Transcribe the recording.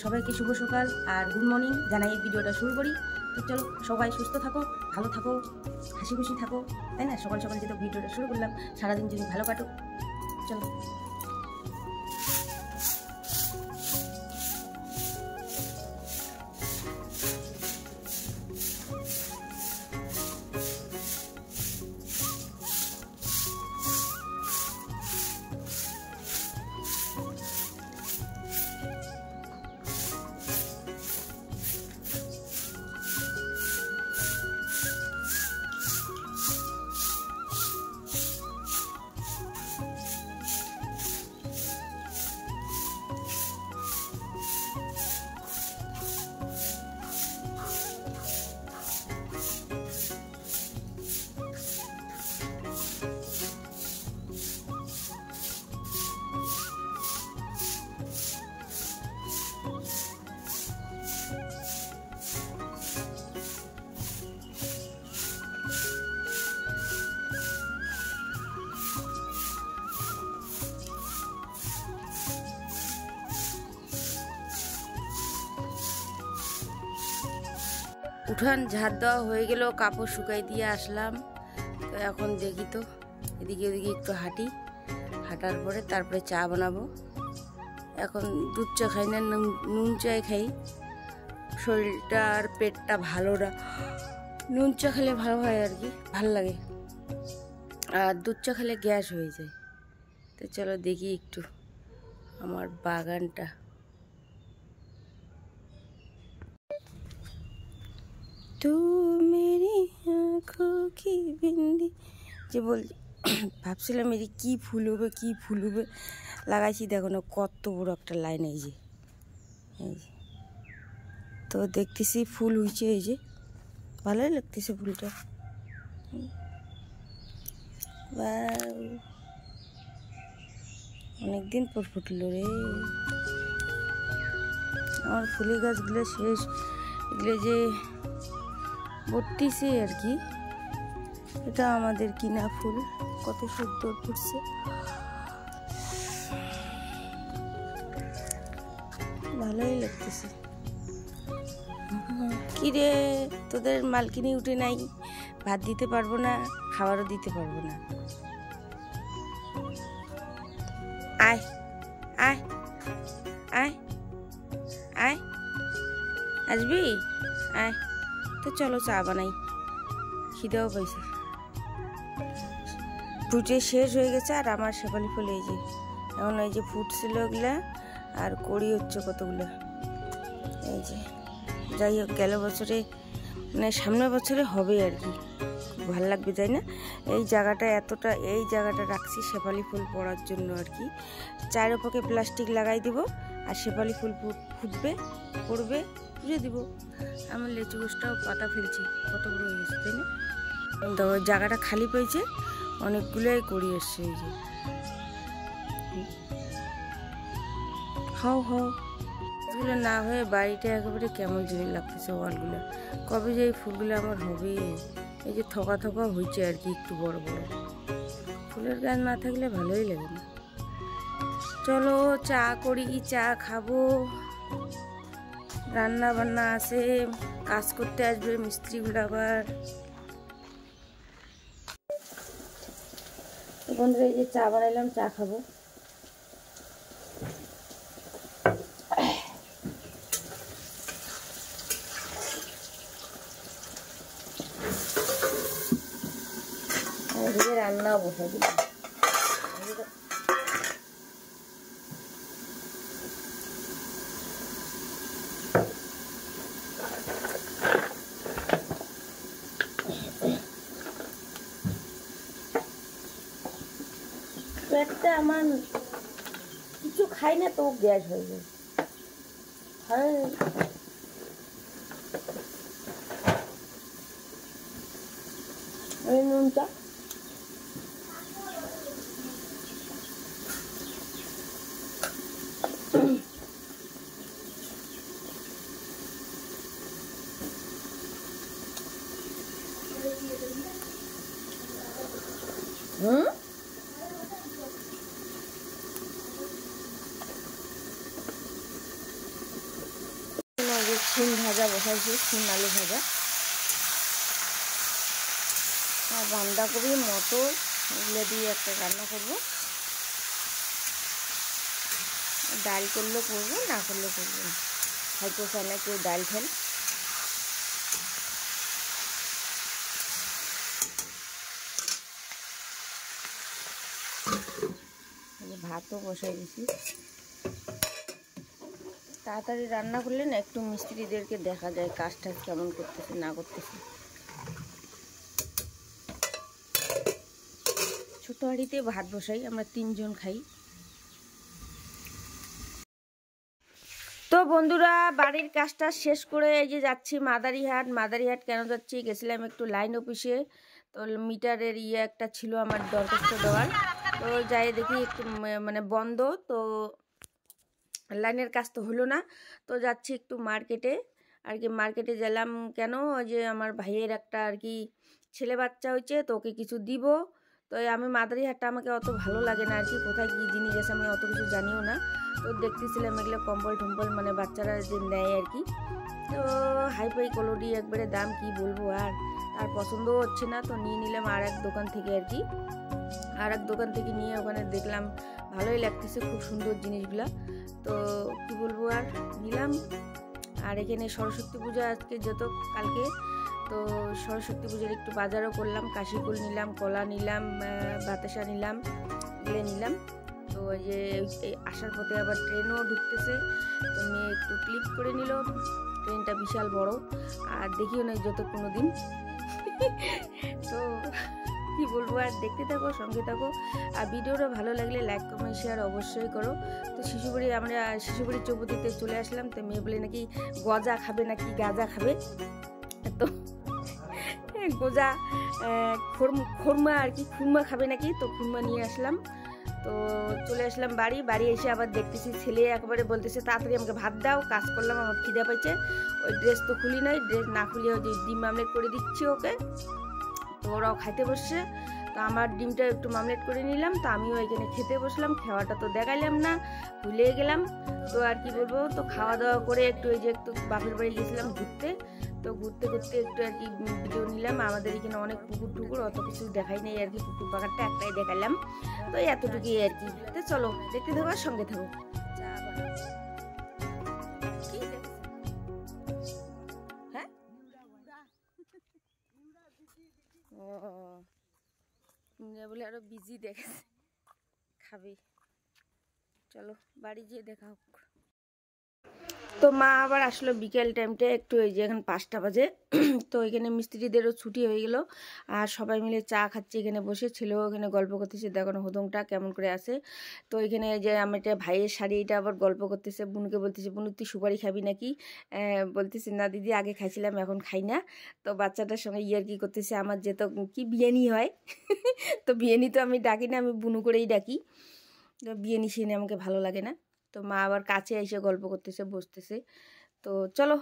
সবাইকে শুভ সকাল আর good morning জানাই ভিডিওটা শুরু করি। তো চলো সবাই সুস্থ থাকো, ভালো থাকো, হাসি খুশি থাকো, তাই না? সকাল সকাল যেহেতু ভিডিওটা শুরু করলাম, সারাদিন যদি ভালো কাটো। চলো উঠান ঝাড় দেওয়া হয়ে গেল, কাপড় শুকাই দিয়ে আসলাম। তো এখন দেখি তো এদিকে ওদিকে একটু হাঁটার পরে তারপরে চা বানাবো। এখন দুধ চা খাই না, নুন চাই খাই। শরীরটা আর পেটটা ভালো না, নুন চা খেলে ভালো হয় আর কি, ভাল লাগে। আর দুধ চা খেলে গ্যাস হয়ে যায়। তো চলো দেখি একটু আমার বাগানটা। तू मेरी आँखों की बिंदी যে ভাবছিলাম এর কি ফুল হবে লাগাইছি, দেখো না কত বড় একটা লাইন। এই যে তো দেখতেছি ফুল হয়েছে, এই যে ভালোই লাগতেছে ফুলটা। অনেকদিন পর ফুটলো রে আমার ফুলের গাছগুলো। শেষ এগুলো যে বত্রিশে আর কি, এটা আমাদের কিনা ফুল, কত সুন্দর ফুটছে, ভালোই লাগতেছে। কিরে তোদের মালকিনি উঠে নাই, ভাত দিতে পারবো না, খাবারও দিতে পারবো না। আয় আয় আয় আয়, আসবি? আয় তো চলো চা বানাই, খিদেও পাইছে। ফুটে শেষ হয়ে গেছে আর আমার শেফালি ফুল এই যে এখন এই যে ফুটছিল ওগুলা, আর কড়ি হচ্ছে কতগুলো। এই যে যাই হোক, গেল বছরে মানে সামনের বছরে হবে আর কি, ভালো লাগবে তাই না? এই জায়গাটা এই জায়গাটা রাখছি শেফালি ফুল পড়ার জন্য আর কি। চারোপাকে প্লাস্টিক লাগাই দিব আর শেফালি ফুল ফুটবে, পড়বে, পুজো দিব। আমার লেচু গাছটাও পাতা ফেলছি, কত বড় হয়ে গেছে তাই না? তো জায়গাটা খালি পেয়েছে, অনেকগুলোই করি এসছে। এই যে এগুলো না হয়ে বাড়িটা একেবারে কেমন জিনিস লাগতেছে, ওয়ালগুলো। কবে যে এই ফুলগুলো আমার হবে। এই যে থকা হয়েছে আর কি, একটু বড় বড়। ফুলের গাছ না থাকলে ভালোই লাগে না। চলো চা করি, চা খাবো। রান্না বান্না আছে, কাজ করতে আসবে মিস্ত্রিগুলো আবার। বন্ধুরা এই যে চা বানাইলাম, চা খাবো। রান্না বসে দিলাম। পেটটা আমার কিছু খাই না তো গ্যাস হয়ে যায়। নুনটা শিম ভাজা বসাইছি, শিম আলু ভাজা, আর বাঁধাকপি মটর এগুলো দিয়ে একটা রান্না করব। ডাল করলেও করবো, না করলেও করবো না, হয়তো চায় না কেউ ডাল খেল। ভাতও বসাই দিছি। তাড়াতাড়ি রান্না করলে না একটু মিস্ত্রিদেরকে দেখা যায় কাজ টাজ কেমন করতেছে না করতেছে। ছোট হাঁড়িতে ভাত বসাই, আমরা 3 জন খাই। তো বন্ধুরা, বাড়ির কাজটা শেষ করে এই যে যাচ্ছি মাদারিহাট। মাদারিহাট কেন যাচ্ছি, গেছিলাম একটু লাইন অফিসে। তো মিটারের একটা ছিল আমার দরখাস্ত দেওয়ার, তো যাই দেখি একটু মানে বন্ধ, তো লাইনের কাজ তো হলো না। তো যাচ্ছি একটু মার্কেটে আর কি। মার্কেটে গেলাম কেন, যে আমার ভাইয়ের একটা আর কি ছেলে বাচ্চা হয়েছে, তো ওকে কিছু দিব। তো আমি মাদারিহাটটা আমাকে অত ভালো লাগে না আর কি, কোথায় কী জিনিস আছে আমি অত কিছু জানিও না। তো দেখতেছিলাম এগুলো কম্বল টম্বল, মানে বাচ্চারা যে নেয় আর কি। তো হাইফাই কোয়ালিটি একবারে দাম কি বলবো, আর পছন্দও হচ্ছে না। তো নিয়ে নিলাম আর এক দোকান থেকে আর কি। আর এক দোকান থেকে নিয়ে ওখানে দেখলাম ভালোই লাগতেছে, খুব সুন্দর জিনিসগুলা। তো কি বলবো, আর নিলাম। আর এখানে সরস্বতী পূজা আজকে যত কালকে, তো সরস্বতী পুজোর একটু বাজারও করলাম। কাশিফুল নিলাম, কলা নিলাম, বাতাসা নিলাম, এগুলো নিলাম। তো এই যে আসার পথে আবার ট্রেনও ঢুকতেছে, তো মেয়ে একটু ক্লিক করে নিল। ট্রেনটা বিশাল বড়, আর দেখিও নাই যত কোনো দিন। তো কি বলবো, আর দেখতে থাকো, সঙ্গে থাকো। আর ভিডিওটা ভালো লাগলে লাইক কমেন্ট শেয়ার অবশ্যই করো। তো আমরা শিশুবাড়ির চৌপতিতে চলে আসলাম। তো মেয়ে বলে নাকি গজা খাবে, নাকি গাজা খাবে। তো গোজা খুরমা আর কি, খুরমা খাবে নাকি, তো খুরমা নিয়ে আসলাম। তো চলে আসলাম বাড়ি এসে আবার দেখতেছি ছেলে একেবারে বলতেছে তাড়াতাড়ি আমাকে ভাত দাও, কাজ করলাম, আমার খিদে পাইছে। ওই ড্রেস তো খুলি নাই, ড্রেস না খুলে ওই ডিম আমলেট করে দিচ্ছি ওকে। তো ওরাও খাইতে বসছে। তো আমার ডিমটা একটু মামলেট করে নিলাম, তো আমিও এখানে খেতে বসলাম। খাওয়াটা তো দেখাইলাম না, ভুলে গেলাম। তো আর কি বলবো, তো খাওয়া দাওয়া করে একটু এই যে একটু বাপের বাড়ি গেছিলাম ঘুরতে। তো ঘুরতে ঘুরতে একটু আর কি ভিডিও নিলাম। আমাদের এখানে অনেক পুকুর টুকুর, অত কিছু দেখাই নেই আর কি, পুকুর পাকারটা একটাই দেখালাম। তো এতটুকুই আর কি। তো চলো দেখতে থাকো, সঙ্গে থাকো। হ্যাঁ, ও বলে আরো বিজি দেখেছে, খাবি। চলো বাড়ি যেয়ে দেখা হোক। তো মা আবার আসলো বিকেল টাইমটা একটু, এই যে এখন 5টা বাজে। তো এখানে মিস্ত্রিদেরও ছুটি হয়ে গেল, আর সবাই মিলে চা খাচ্ছে এখানে বসে। ছেলেও এখানে গল্প করতেছে, দেখো হদংটা কেমন করে আছে। তো এখানে যে আমার একটা ভাইয়ের শাড়ি, এটা আবার গল্প করতেছে। বোনকে বলতেছে, বোন তুই সুপারি খাবি নাকি? বলতেছে না দিদি, আগে খাইছিলাম এখন খাই না। তো বাচ্চাটার সঙ্গে কি করতেছে, আমার যে তো কি বিয়েনি হয়। তো বিয়েনি তো আমি ডাকি না, আমি বুনু করেই ডাকি। তো বিয়েনি সিনে আমাকে ভালো লাগে না। তো মা আবার কাছে এসে গল্প করতেছে, বসতেছে। তো চলো